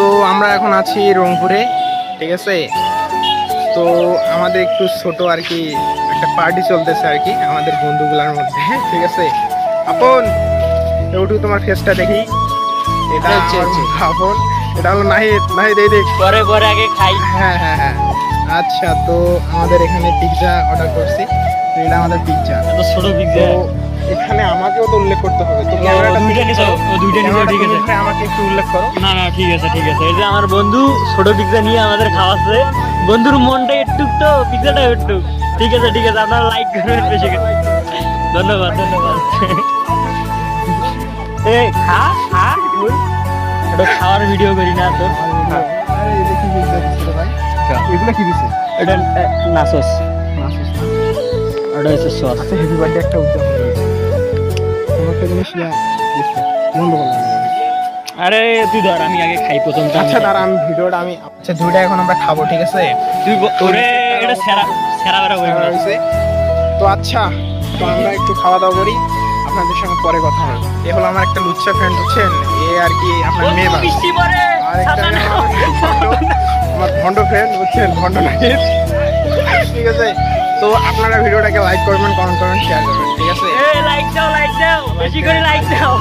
তো আমরা এখন আছি রংপুরে, ঠিক আছে। তো আমাদের একটু ছোট আর কি একটা পার্টি চলতেছে আর কি আমাদের বন্ধুগুলার মধ্যে, ঠিক আছে। আপন একটু তোমার ফেসটা দেখি, এটা আপন, এটা হলো নাহিদ। নাহিদ এই দেখ, পরে পরে আগে খাই। হ্যাঁ হ্যাঁ হ্যাঁ। আচ্ছা, তো আমাদের এখানে পিৎজা অর্ডার করছি, তো এটা আমাদের পিৎজা। এত ছোট তো পিজ্জা। এখানে আমাকেও তো উল্লেখ করতে হবে, তো দুইটা নিছো, ঠিক আছে। আমাকে একটু উল্লেখ করো। না না ঠিক আছে ঠিক আছে। এই যে আমার বন্ধু ছোট পিজ্জা নিয়ে আমাদের খাওয়াচ্ছে। বন্ধুর মনটা একটু তো পিজ্জাটা একটু। ঠিক আছে ঠিক আছে, আপনারা লাইক করবেন বেশি করে। ধন্যবাদ ধন্যবাদ। এ খা খা বল। এটা খাওয়ার ভিডিও করি না তো। আরে এটা কি পিৎজা দিচ্ছে রে ভাই? এগুলো কি দিছে? এটা নাসস। এটা হচ্ছে সস। আচ্ছা, হ্যাপি বার্থডে একটা উদ্যাপন করেছে। তোমার একটা জিনিস দিচ্ছে, বন্ধ করলাম। আরে তুই ধর, আমি আগে খাই প্রথমটা। আচ্ছা দাঁড়া, আমি ভিডিওটা আচ্ছা দুইটা এখন আমরা খাবো, ঠিক আছে। তুই ওরে এটা সেরা সেরা বেরা হয়ে করা হয়েছে। তো আচ্ছা, তো আমরা একটু খাওয়া দাওয়া করি, আপনাদের সঙ্গে পরে কথা হবে। এ হলো আমার একটা লুচ্চা ফ্রেন্ড, বুঝছেন, এ আর কি আপনার মেয়ে বাস। বৃষ্টি পড়ে। আর একটা আমার ভন্ড ফ্রেন্ড, বুঝছেন, ভন্ড নাহিদ, ঠিক আছে। তো আপনারা ভিডিওটাকে লাইক করবেন, কমেন্ট করবেন, শেয়ার করবেন, ঠিক আছে। লাইক দাও বেশি করে লাইক দাও।